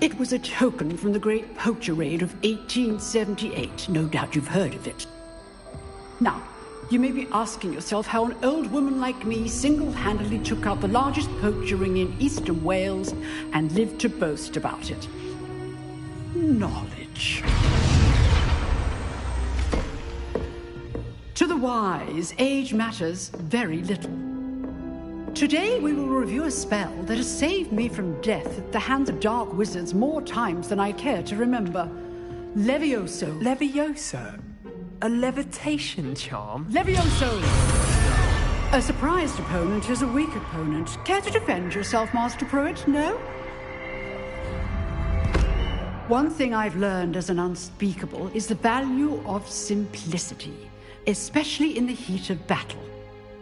It was a token from the Great Poacher Raid of 1878. No doubt you've heard of it. Now, you may be asking yourself how an old woman like me single-handedly took out the largest poacher ring in eastern Wales and lived to boast about it. Knowledge. To the wise, age matters very little. Today we will review a spell that has saved me from death at the hands of dark wizards more times than I care to remember. Levioso. Levioso? A levitation charm? Levioso! A surprised opponent is a weak opponent. Care to defend yourself, Master Pruitt? No? One thing I've learned as an unspeakable is the value of simplicity, especially in the heat of battle.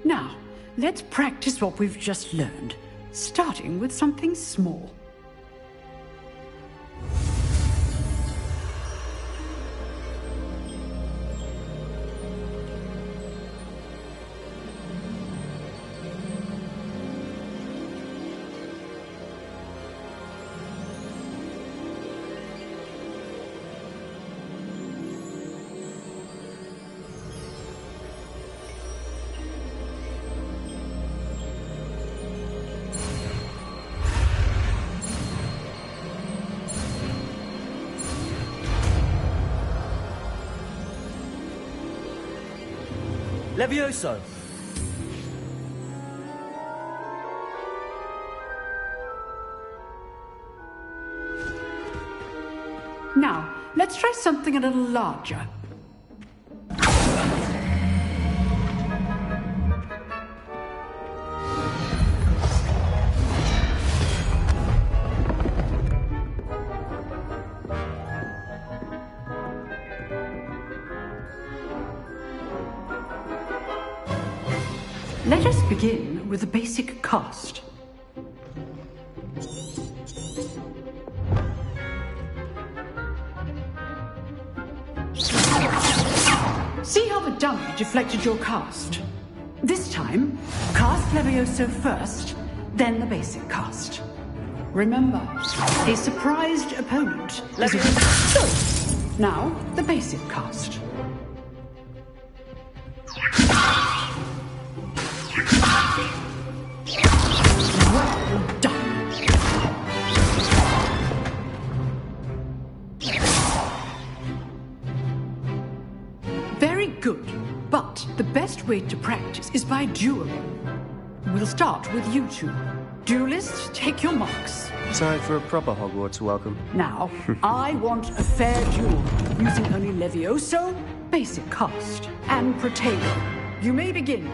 Now, let's practice what we've just learned, starting with something small. Levioso! Now, let's try something a little larger. Let us begin with the basic cast. See how the dummy deflected your cast? This time, cast Levioso first, then the basic cast. Remember, a surprised opponent is a... So, now, the basic cast. Well done. Very good, but the best way to practice is by dueling. We'll start with you two. Duelists, take your marks. Time for a proper Hogwarts welcome. Now, I want a fair duel, using only Levioso, basic cast, and Protego. You may begin.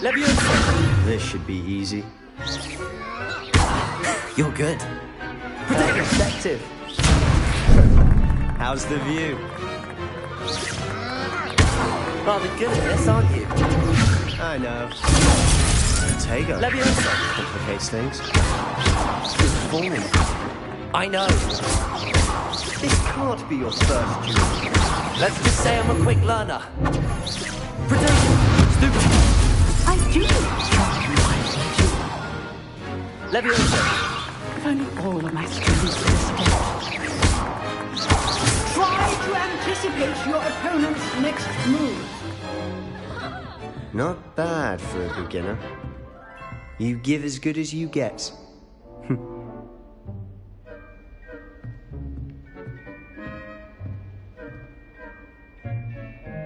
Levioso! This should be easy. You're good. Protect effective. How's the view? Rather good at this, aren't you? I know. Protego. Levioso! Complicates things. Good form. I know. This can't be your first duel. Let's just say I'm a quick learner. Protego! Stupid! I do try and Levioso! If only all of my students were escaped. Try to anticipate your opponent's next move. Not bad for a beginner. You give as good as you get.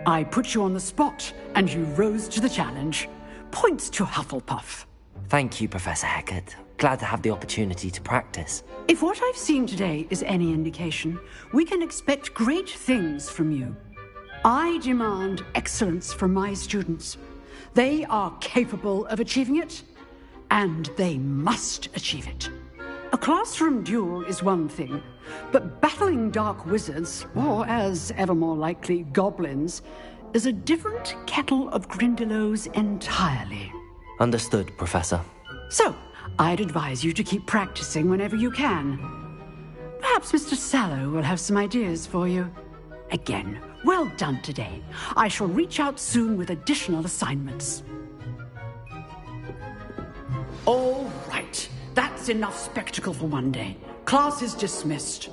I put you on the spot, and you rose to the challenge. Points to Hufflepuff. Thank you, Professor Hecat. Glad to have the opportunity to practice. If what I've seen today is any indication, we can expect great things from you. I demand excellence from my students. They are capable of achieving it, and they must achieve it. A classroom duel is one thing, but battling dark wizards, or as ever more likely, goblins, is a different kettle of Grindylows entirely. Understood, Professor. So, I'd advise you to keep practicing whenever you can. Perhaps Mr. Sallow will have some ideas for you. Again, well done today. I shall reach out soon with additional assignments. All right. That's enough spectacle for one day. Class is dismissed.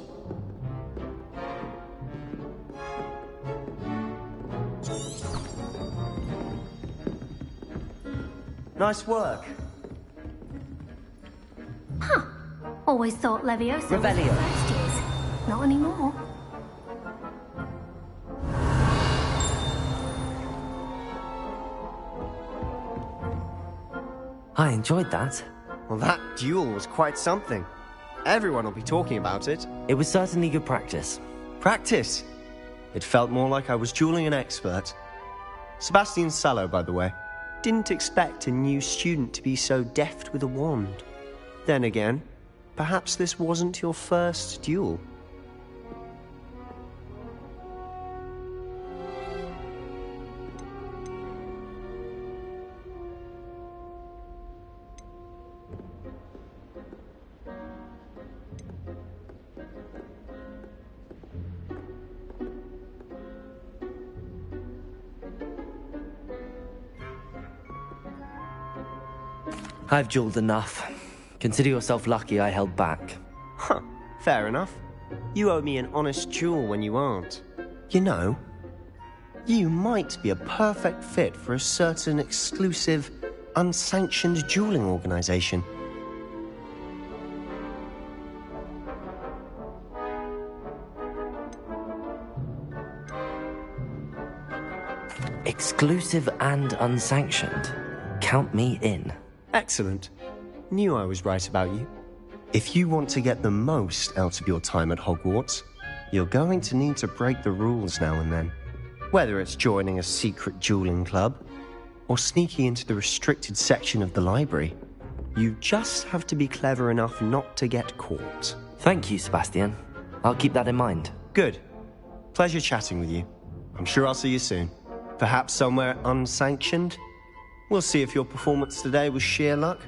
Nice work. Huh. Always thought Leviosa was Revelio. for first years. Not anymore. I enjoyed that. Well, that duel was quite something. Everyone will be talking about it. It was certainly good practice. Practice. It felt more like I was dueling an expert. Sebastian Sallow, by the way. Didn't expect a new student to be so deft with a wand. Then again, perhaps this wasn't your first duel. I've dueled enough. Consider yourself lucky I held back. Huh, fair enough. You owe me an honest duel when you aren't. You know, you might be a perfect fit for a certain exclusive, unsanctioned dueling organization. Exclusive and unsanctioned. Count me in. Excellent. Knew I was right about you. If you want to get the most out of your time at Hogwarts, you're going to need to break the rules now and then. Whether it's joining a secret dueling club, or sneaking into the restricted section of the library, you just have to be clever enough not to get caught. Thank you, Sebastian. I'll keep that in mind. Good. Pleasure chatting with you. I'm sure I'll see you soon. Perhaps somewhere unsanctioned? We'll see if your performance today was sheer luck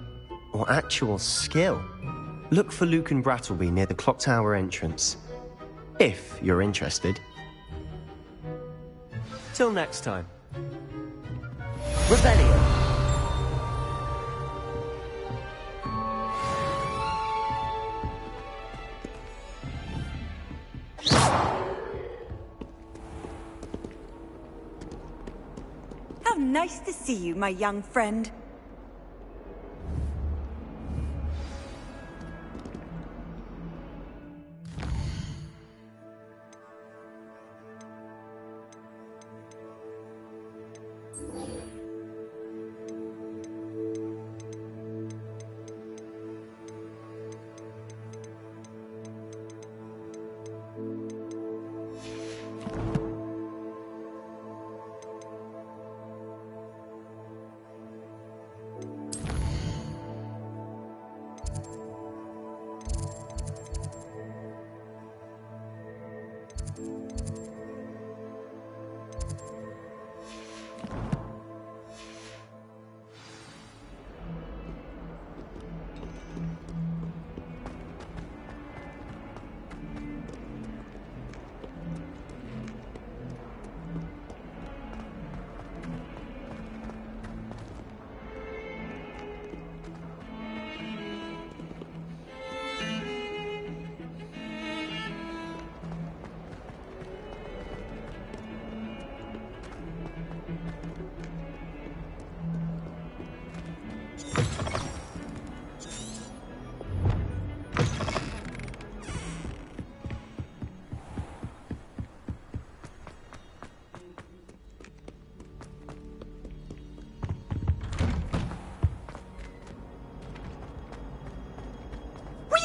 or actual skill. Look for Luke and Brattleby near the clock tower entrance, if you're interested. Till next time. Rebellion! How nice to see you, my young friend.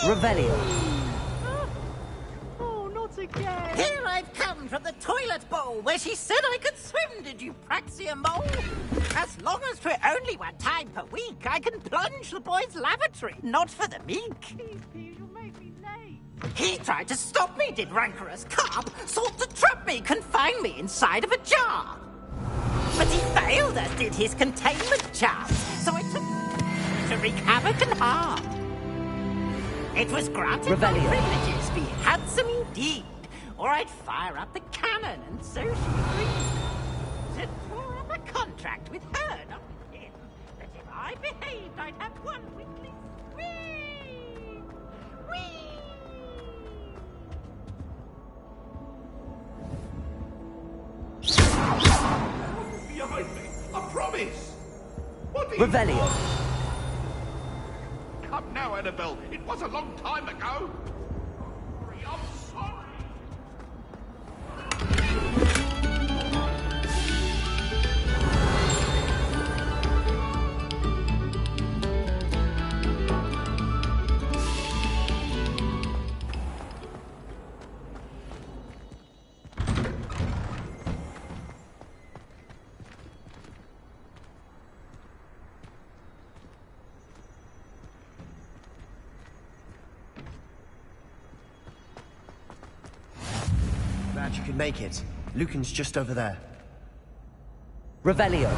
Revelio! Oh, not again! Here I've come from the toilet bowl where she said I could swim, did you praxia mole? As long as for only one time per week, I can plunge the boy's lavatory, not for the meek. Please, you'll make me late. He tried to stop me, did rancorous carp, sought to trap me, confine me inside of a jar. But he failed, as did his containment charms, so it took to wreak havoc and harm. It was granted my Revelio. privileges be handsome indeed, or I'd fire up the cannon, and so she agreed. To draw up a contract with her, not with him, that if I behaved, I'd have one week Revelio. Come now, Annabelle. It was a long time ago. I'm sorry. Glad you could make it. Lucan's just over there. Revelio.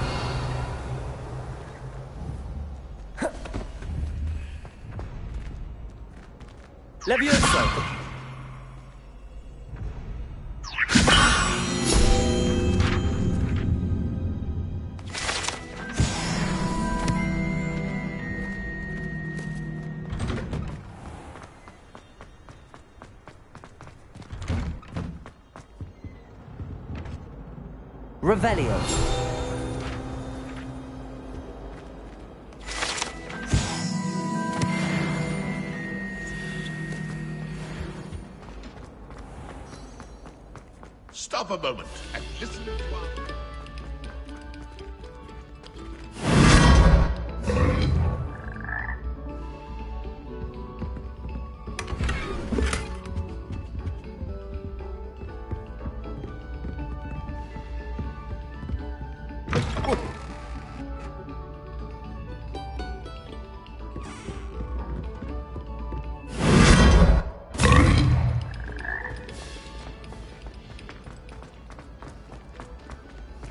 Levioso. Revelio. Stop a moment and listen to our...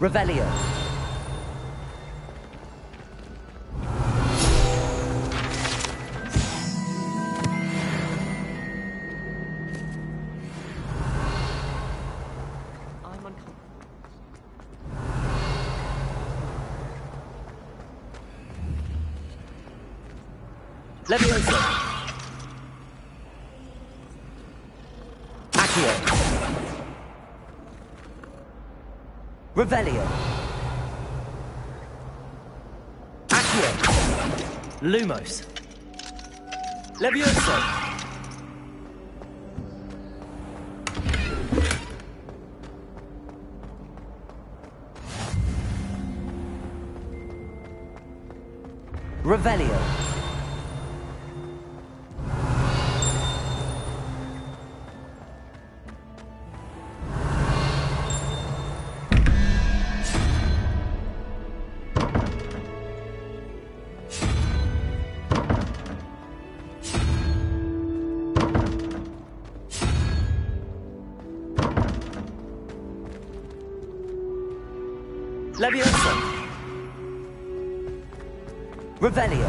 Revelio. I'm uncomfortable. Levioso. Accio. Revelio. Accio. Lumos. Levioso. Revelio. Levioso. Revelio.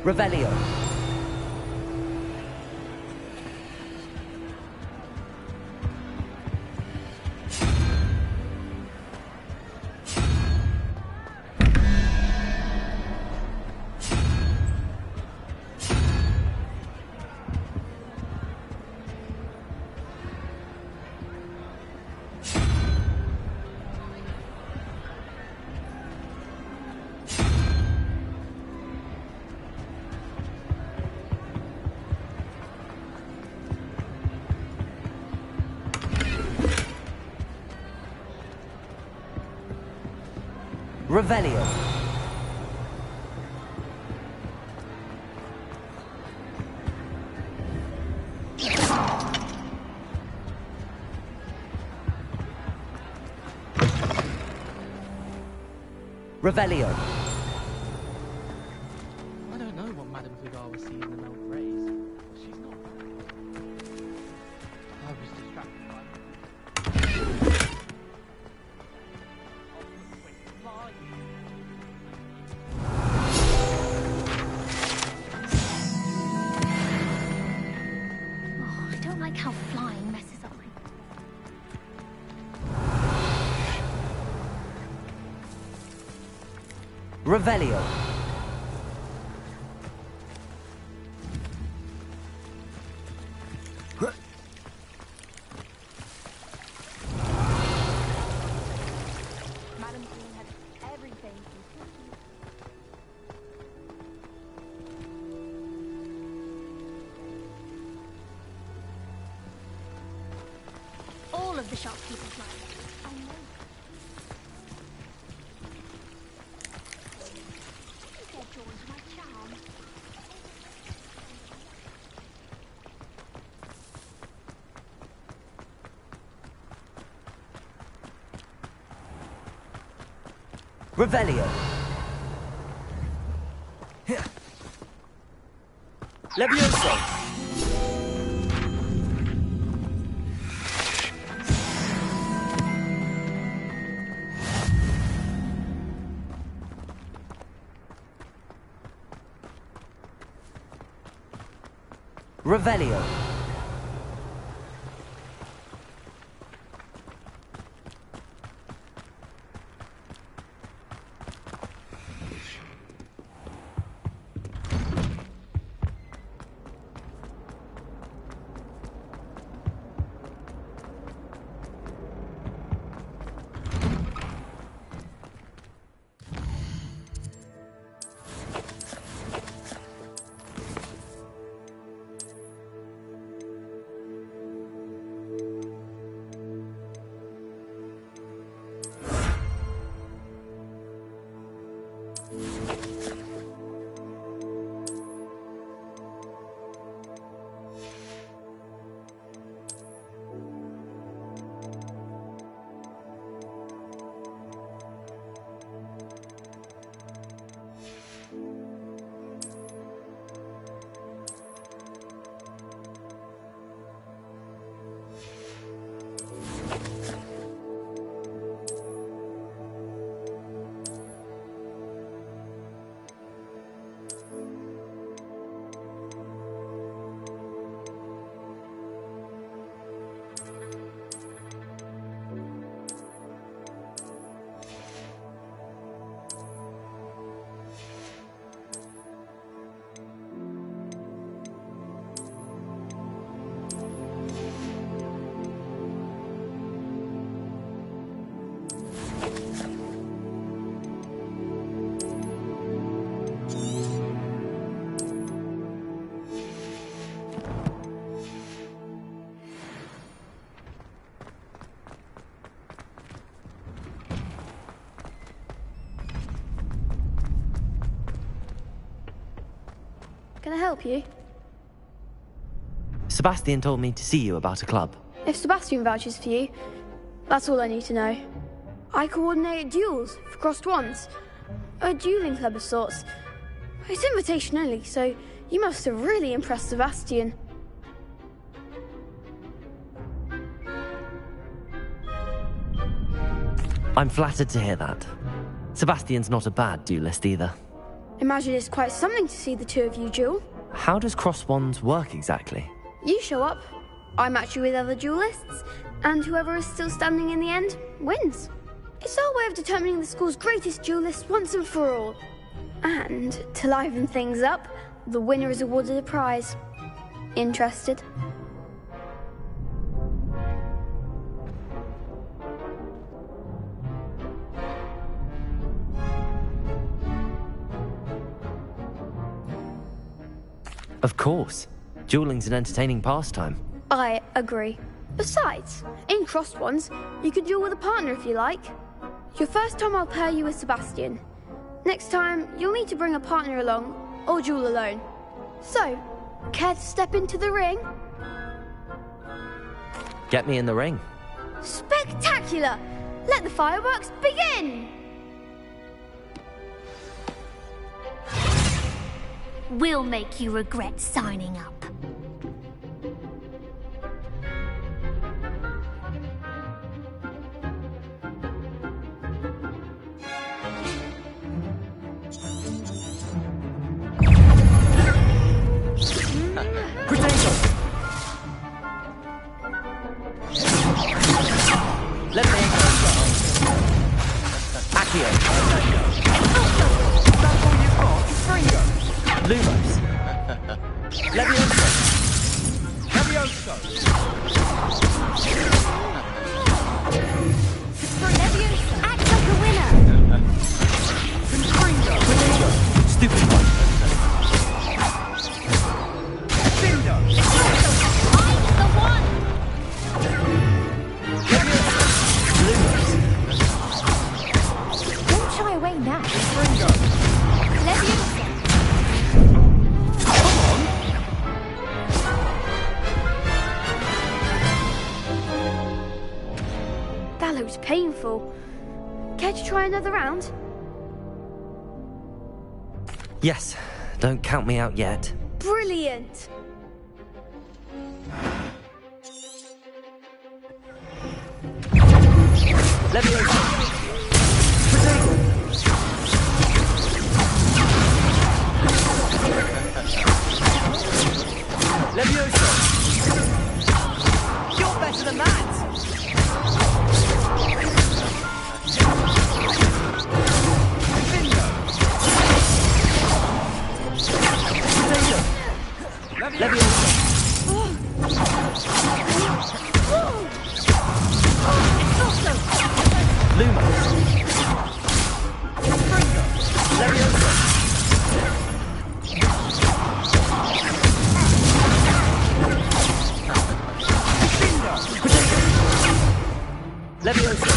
Revelio. Revelio. Revelio. I don't know what Madame Vigar was seeing in an old phrase. She's not bad. how flying messes up my... Revelio. Madam Queen had everything from cookies. All of the shopkeepers like it. I know. Their joys my charm. Revelio. Levioso. Revelio. Can I help you? Sebastian told me to see you about a club. If Sebastian vouches for you, that's all I need to know. I coordinate duels for crossed wands. A dueling club of sorts. It's invitation only, so you must have really impressed Sebastian. I'm flattered to hear that. Sebastian's not a bad duelist either. Imagine it's quite something to see the two of you duel. How does cross wands work exactly? You show up, I match you with other duelists, and whoever is still standing in the end wins. It's our way of determining the school's greatest duelist once and for all. And to liven things up, the winner is awarded a prize. Interested? Of course. Dueling's an entertaining pastime. I agree. Besides, in crossed ones, you can duel with a partner if you like. Your first time I'll pair you with Sebastian. Next time, you'll need to bring a partner along, or duel alone. So, care to step into the ring? Get me in the ring. Spectacular! Let the fireworks begin! We'll make you regret signing up. Let me. Accio. That's all you've got? Fringo. Lumos. Levioso. Levioso. Leviosa. Act like a winner. Fringo. Stupid one. Findo. I'm the one! Lumos. Don't shy away now. Fringo. Leviosa. That looks painful. Care to try another round? Yes. Don't count me out yet. Brilliant! Levioso. Levioso. You're better than that. Findo. Levioso. Lumos. Levioso. Levioso.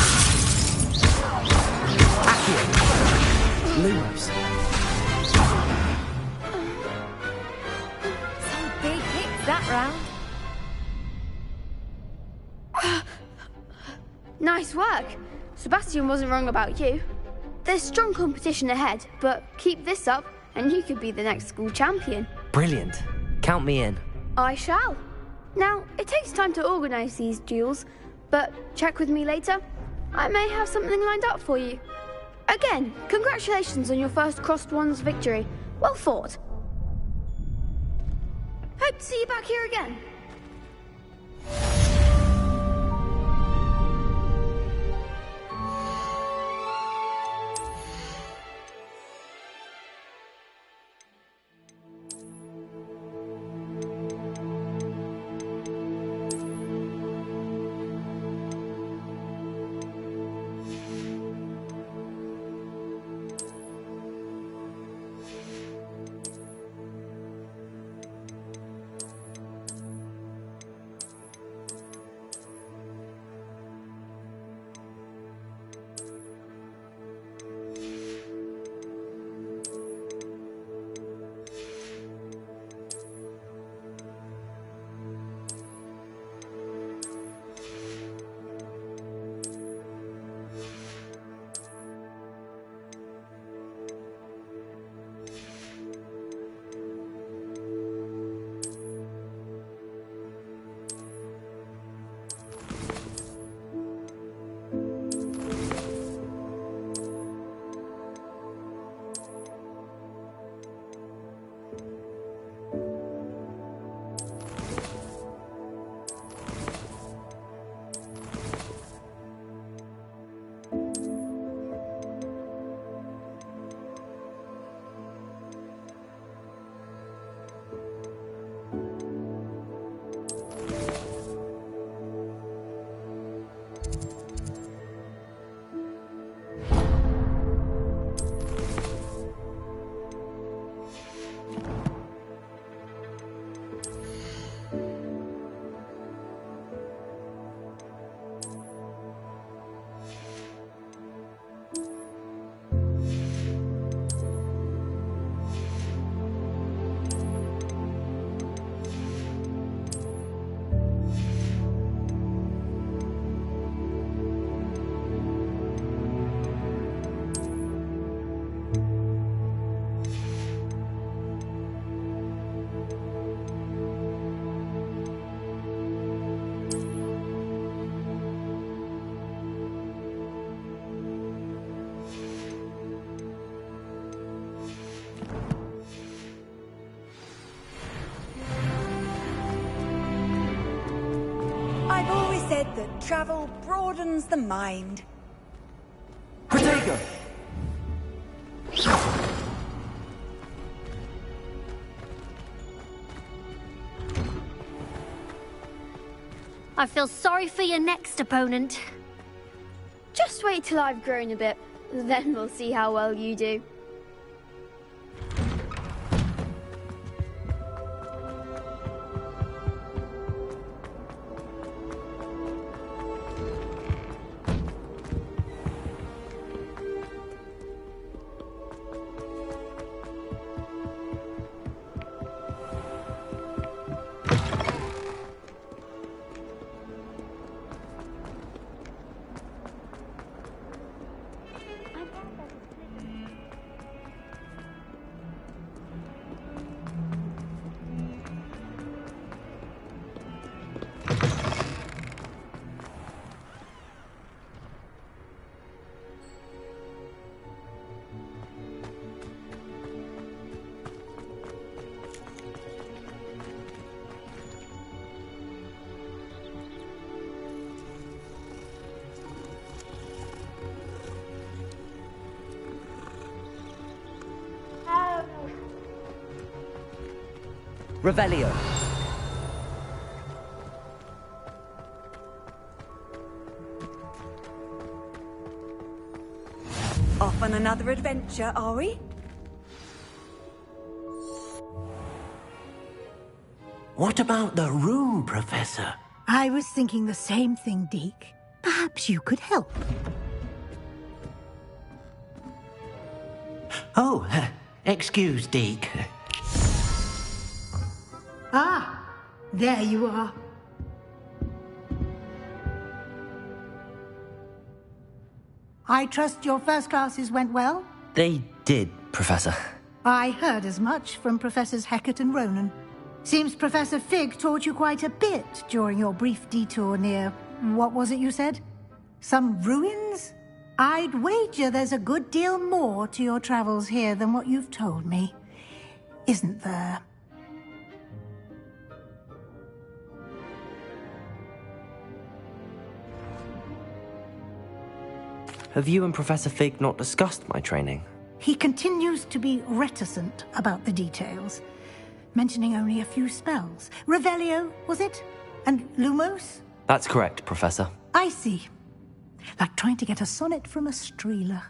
Accio. Lumos. Some big hits that round. Nice work. Sebastian wasn't wrong about you. There's strong competition ahead, but keep this up and you could be the next school champion. Brilliant. Count me in. I shall. Now, it takes time to organise these duels, but check with me later. I may have something lined up for you. Again, congratulations on your first Crossed Wands victory. Well fought. Hope to see you back here again. said that travel broadens the mind. Protego! I feel sorry for your next opponent. Just wait till I've grown a bit, then we'll see how well you do. Revelio. Off on another adventure, are we? What about the room, Professor? I was thinking the same thing, Deke. Perhaps you could help. Oh, excuse, Deke. Ah, there you are. I trust your first classes went well? They did, Professor. I heard as much from Professors Hecat and Ronan. Seems Professor Fig taught you quite a bit during your brief detour near... what was it you said? Some ruins? I'd wager there's a good deal more to your travels here than what you've told me. Isn't there? Have you and Professor Fig not discussed my training? He continues to be reticent about the details, mentioning only a few spells. Revelio, was it? And Lumos? That's correct, Professor. I see. Like trying to get a sonnet from a streeler.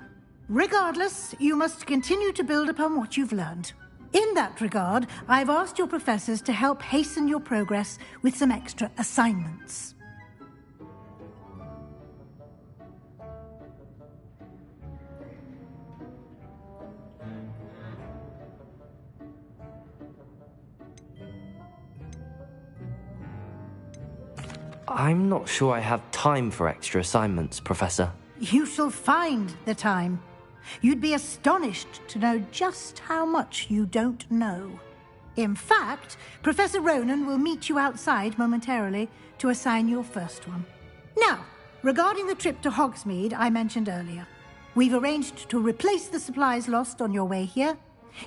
Regardless, you must continue to build upon what you've learned. In that regard, I've asked your professors to help hasten your progress with some extra assignments. I'm not sure I have time for extra assignments, Professor. You shall find the time. You'd be astonished to know just how much you don't know. In fact, Professor Ronan will meet you outside momentarily to assign your first one. Now, regarding the trip to Hogsmeade I mentioned earlier, we've arranged to replace the supplies lost on your way here,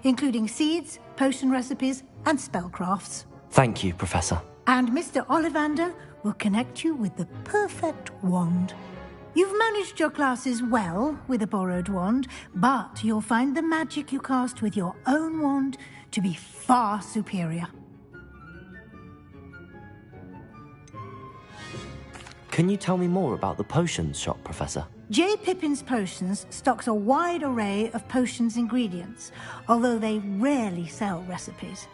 including seeds, potion recipes, and spellcrafts. Thank you, Professor. And Mr. Ollivander will connect you with the perfect wand. You've managed your classes well with a borrowed wand, but you'll find the magic you cast with your own wand to be far superior. Can you tell me more about the potions shop, Professor? J. Pippin's Potions stocks a wide array of potions ingredients, although they rarely sell recipes.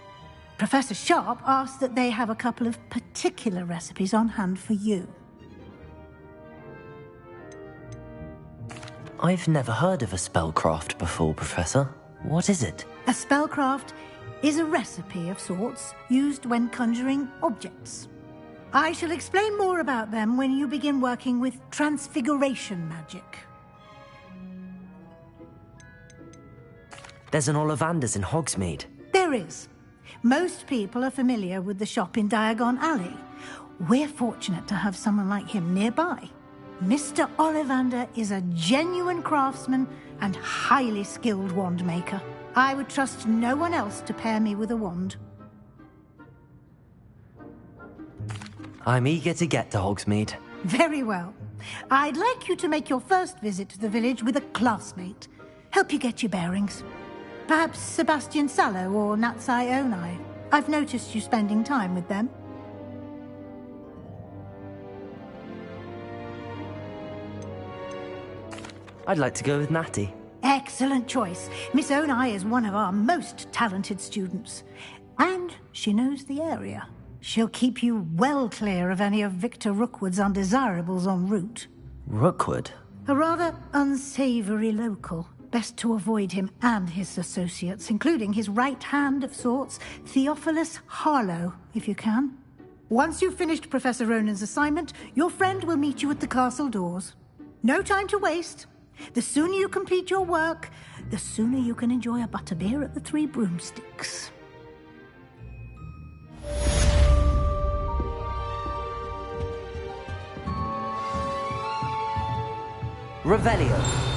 Professor Sharp asked that they have a couple of particular recipes on hand for you. I've never heard of a spellcraft before, Professor. What is it? A spellcraft is a recipe of sorts used when conjuring objects. I shall explain more about them when you begin working with transfiguration magic. There's an Ollivander's in Hogsmeade. There is. Most people are familiar with the shop in Diagon Alley. We're fortunate to have someone like him nearby. Mr. Ollivander is a genuine craftsman and highly skilled wand maker. I would trust no one else to pair me with a wand. I'm eager to get to Hogsmeade. Very well. I'd like you to make your first visit to the village with a classmate. Help you get your bearings. Perhaps Sebastian Sallow or Natsai Onai. I've noticed you spending time with them. I'd like to go with Natty. Excellent choice. Miss Onai is one of our most talented students. And she knows the area. She'll keep you well clear of any of Victor Rookwood's undesirables en route. Rookwood? A rather unsavory local. Best to avoid him and his associates, including his right hand of sorts, Theophilus Harlow, if you can. Once you've finished Professor Ronan's assignment, your friend will meet you at the castle doors. No time to waste. The sooner you complete your work, the sooner you can enjoy a butterbeer at the Three Broomsticks. Revelio.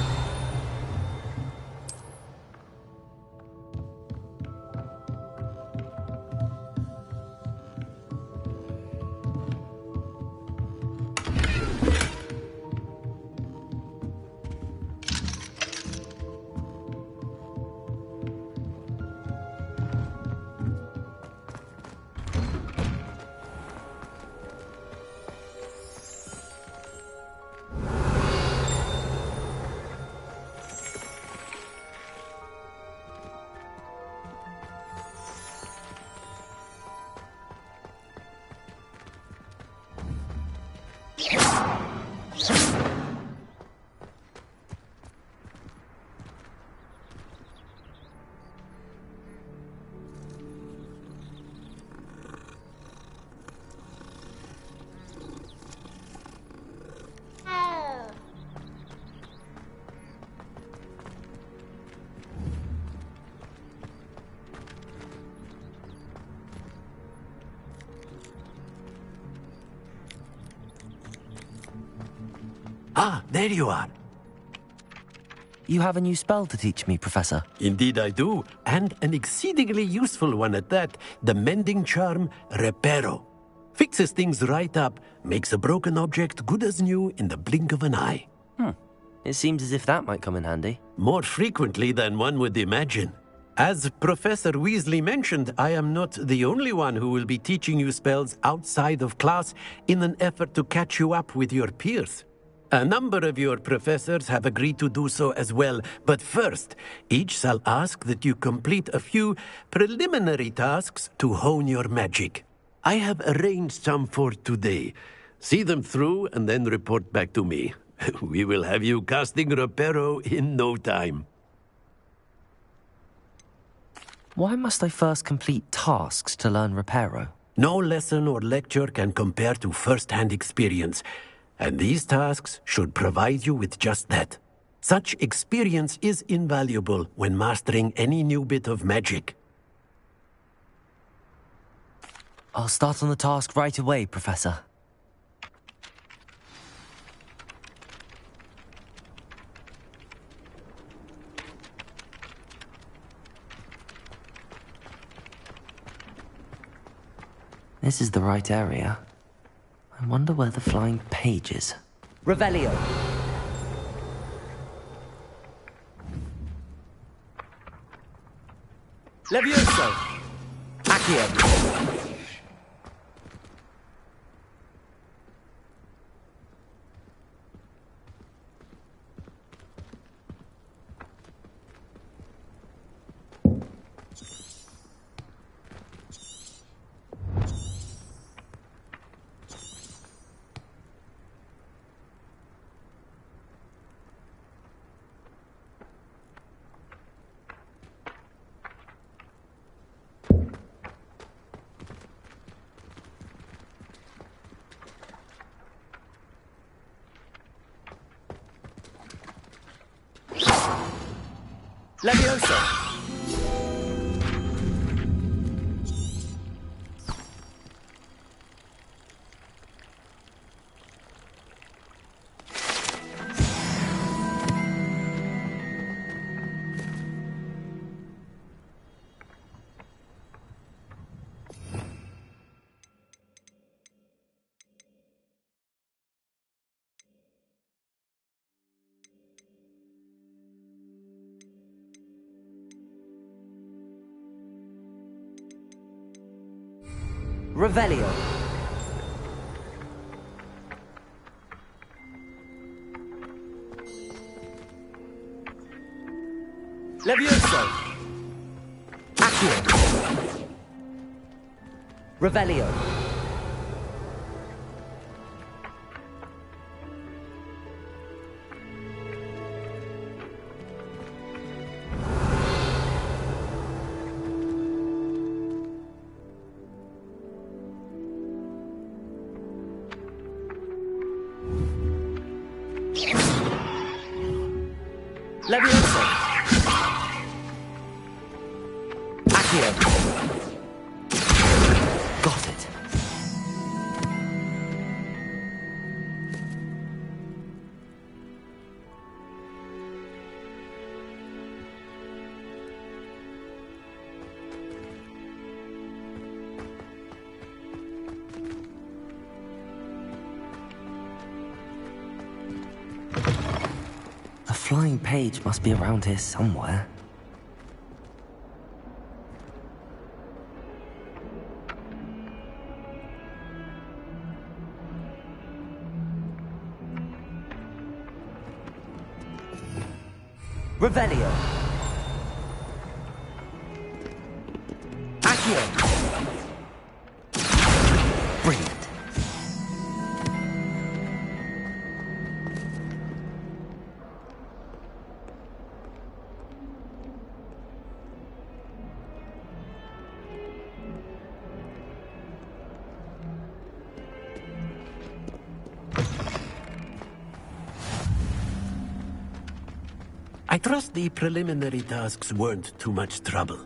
Ah, there you are. You have a new spell to teach me, Professor. Indeed I do, and an exceedingly useful one at that. The mending charm, Reparo. Fixes things right up, makes a broken object good as new in the blink of an eye. It seems as if that might come in handy. More frequently than one would imagine. As Professor Weasley mentioned, I am not the only one who will be teaching you spells outside of class in an effort to catch you up with your peers. A number of your professors have agreed to do so as well, but first, each shall ask that you complete a few preliminary tasks to hone your magic. I have arranged some for today. See them through and then report back to me. We will have you casting Reparo in no time. Why must I first complete tasks to learn Reparo? No lesson or lecture can compare to first-hand experience, and these tasks should provide you with just that. Such experience is invaluable when mastering any new bit of magic. I'll start on the task right away, Professor. This is the right area. I wonder where the flying page is. Revelio! Levioso! Accio! Levioso! Revelio. Levioso. Accio. Revelio. Levioso. Accio. Got it. A flying page must be around here somewhere. Revelio. Accio. Brilliant. I trust the preliminary tasks weren't too much trouble.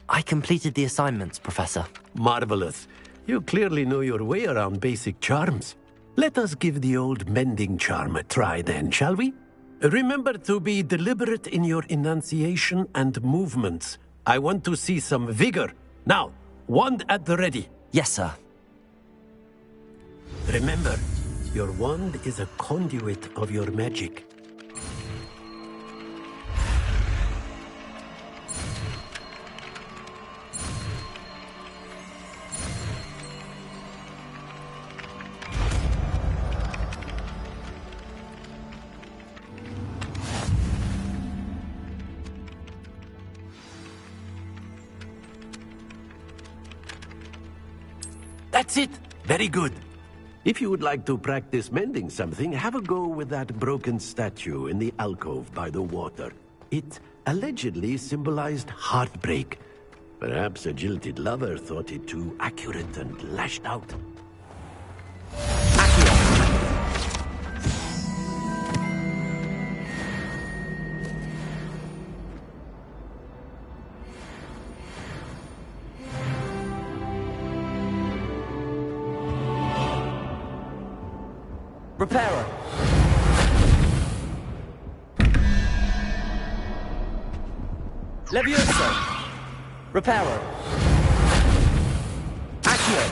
I completed the assignments, Professor. Marvelous. You clearly know your way around basic charms. Let us give the old mending charm a try then, shall we? Remember to be deliberate in your enunciation and movements. I want to see some vigor. Now, wand at the ready. Yes, sir. Remember, your wand is a conduit of your magic. That's it! Very good. If you would like to practice mending something, have a go with that broken statue in the alcove by the water. It allegedly symbolized heartbreak. Perhaps a jilted lover thought it too accurate and lashed out. Reparo. Levioso. Reparo. Accio.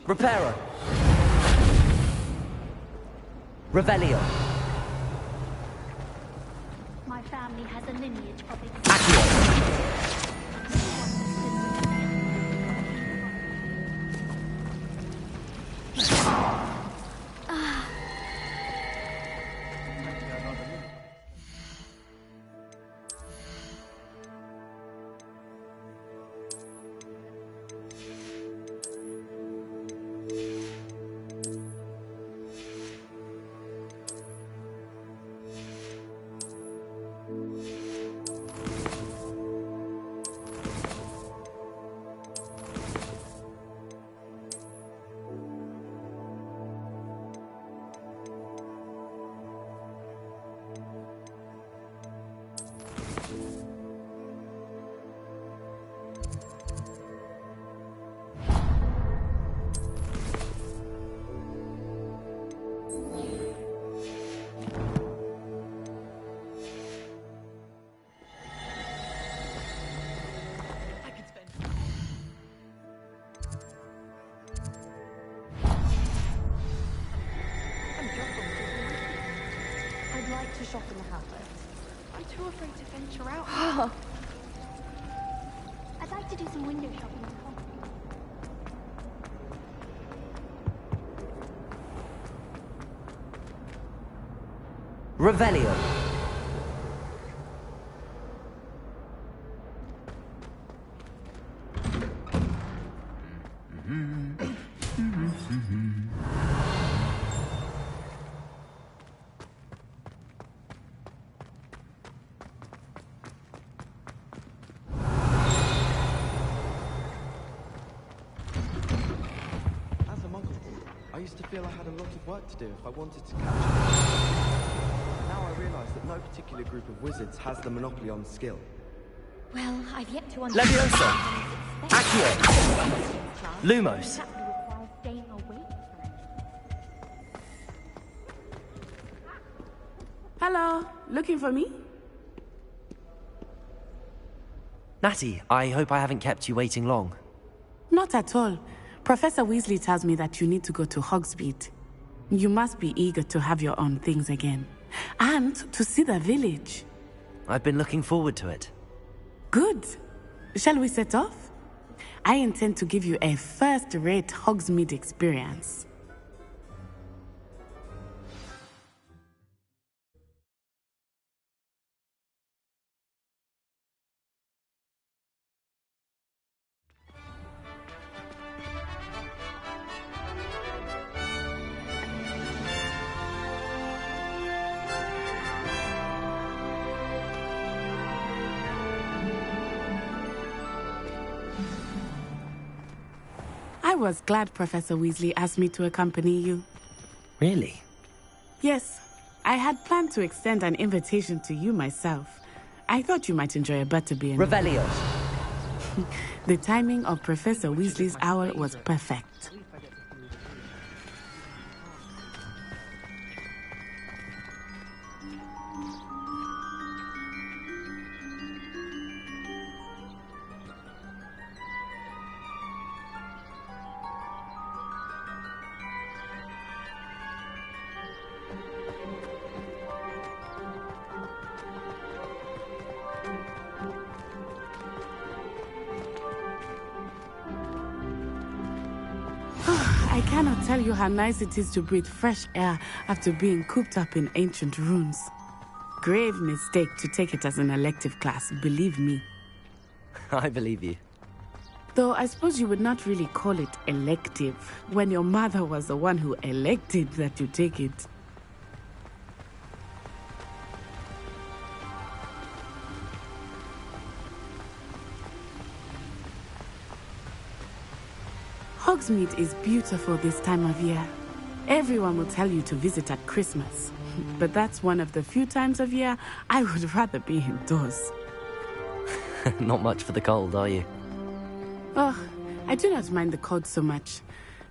Reparo. Revelio. My family has a lineage of shop in the hamlet. I'm too afraid to venture out. I'd like to do some window shopping at home. Revelio. I used to feel I had a lot of work to do if I wanted to catch up. Now I realise that no particular group of wizards has the monopoly on skill. Well, I've yet to understand. Leviosa! Accio! Lumos! Hello, looking for me? Natty, I hope I haven't kept you waiting long. Not at all. Professor Weasley tells me that you need to go to Hogsmeade. You must be eager to have your own things again. And to see the village. I've been looking forward to it. Good. Shall we set off? I intend to give you a first-rate Hogsmeade experience. I was glad Professor Weasley asked me to accompany you. Really? Yes. I had planned to extend an invitation to you myself. I thought you might enjoy a butterbeer. Revelio. The timing of Professor Weasley's owl was perfect. I cannot tell you how nice it is to breathe fresh air after being cooped up in ancient ruins. Grave mistake to take it as an elective class, believe me. I believe you. Though I suppose you would not really call it elective when your mother was the one who elected that you take it. Hogsmeade is beautiful this time of year. Everyone will tell you to visit at Christmas. But that's one of the few times of year I would rather be indoors. Not much for the cold, are you? Oh, I do not mind the cold so much.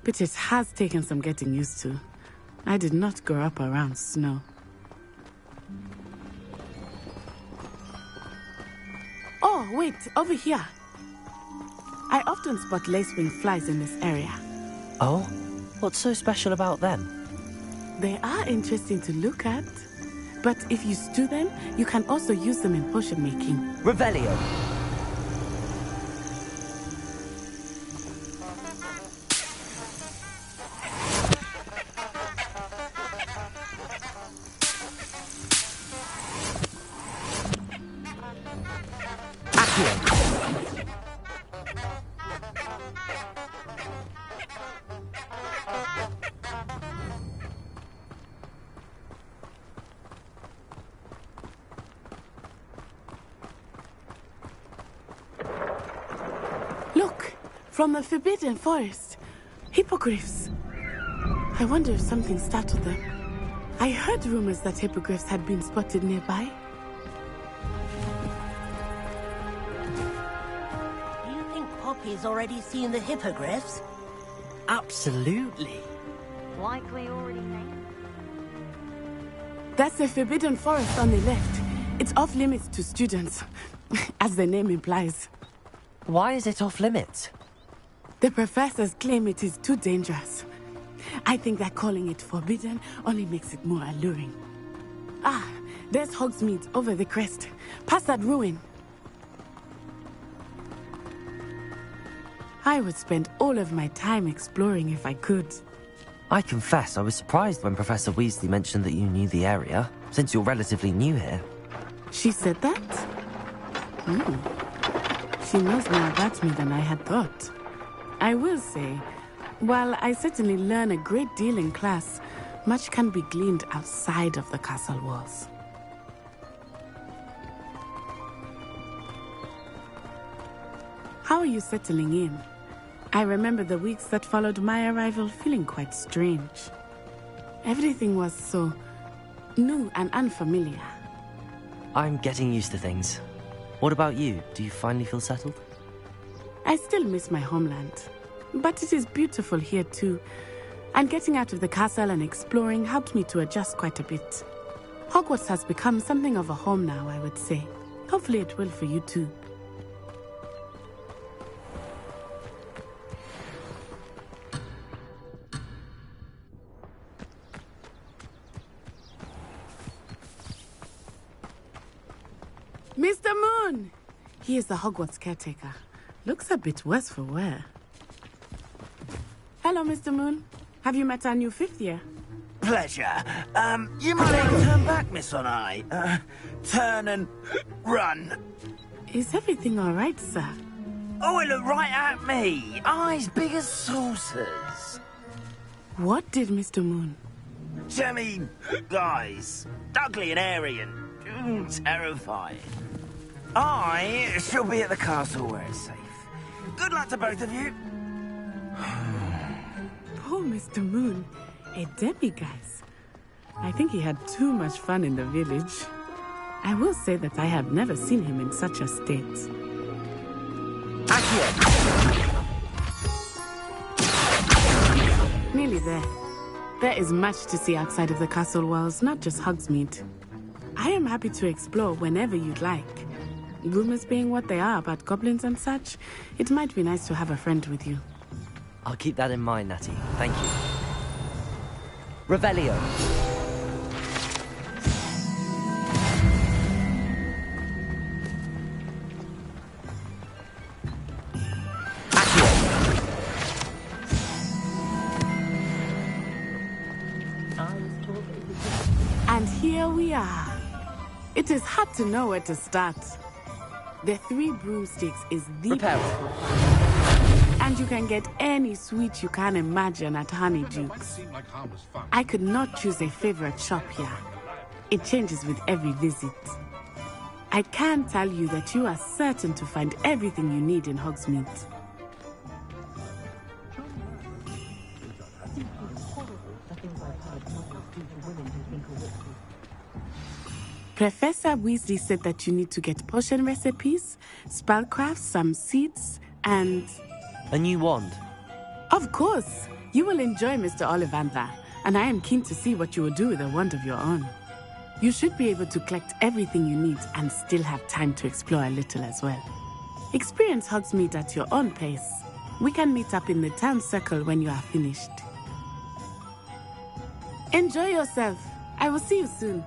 But it has taken some getting used to. I did not grow up around snow. Oh, wait, over here. I often spot lacewing flies in this area. Oh? What's so special about them? They are interesting to look at. But if you stew them, you can also use them in potion making. Revelio. Look, from the Forbidden Forest. Hippogriffs. I wonder if something startled them. I heard rumors that hippogriffs had been spotted nearby. You think Poppy's already seen the hippogriffs? Absolutely. Likely already seen. That's the Forbidden Forest on the left. It's off limits to students, as the name implies. Why is it off limits? The professors claim it is too dangerous. I think that calling it forbidden only makes it more alluring. Ah, There's Hogsmeade over the crest. Past that ruin. I would spend all of my time exploring if I could. I confess I was surprised when Professor Weasley mentioned that you knew the area, since you're relatively new here. She said that? She knows more about me than I had thought. I will say, while I certainly learn a great deal in class, much can be gleaned outside of the castle walls. How are you settling in? I remember the weeks that followed my arrival feeling quite strange. Everything was so new and unfamiliar. I'm getting used to things. What about you? Do you finally feel settled? I still miss my homeland, but it is beautiful here too. And getting out of the castle and exploring helped me to adjust quite a bit. Hogwarts has become something of a home now, I would say. Hopefully it will for you too. Mr. Moon! He is the Hogwarts caretaker. Looks a bit worse for wear. Hello, Mr. Moon. Have you met our new 5th year? Pleasure. You might want to turn back, Miss On-Eye. Turn and run. Is everything all right, sir? Oh, it looked right at me. Eyes big as saucers. What did Mr. Moon? I mean, guys, ugly and airy and terrifying. I shall be at the castle where it's safe. Good luck to both of you. Poor Mr. Moon, a demiguise. I think he had too much fun in the village. I will say that I have never seen him in such a state. Nearly there. There is much to see outside of the castle walls, not just Hogsmeade. I am happy to explore whenever you'd like. Rumors being what they are about goblins and such, it might be nice to have a friend with you. I'll keep that in mind, Natty. Thank you. Revelio. And here we are. It is hard to know where to start. The 3 broomsticks is the place for fun. And you can get any sweet you can imagine at Honeyduke's. I could not choose a favorite shop here. It changes with every visit. I can tell you that you are certain to find everything you need in Hogsmeade. Professor Weasley said that you need to get potion recipes, spellcrafts, some seeds, and... a new wand? Of course! You will enjoy Mr. Ollivander, and I am keen to see what you will do with a wand of your own. You should be able to collect everything you need and still have time to explore a little as well. Experience Hogsmeade at your own pace. We can meet up in the town circle when you are finished. Enjoy yourself. I will see you soon.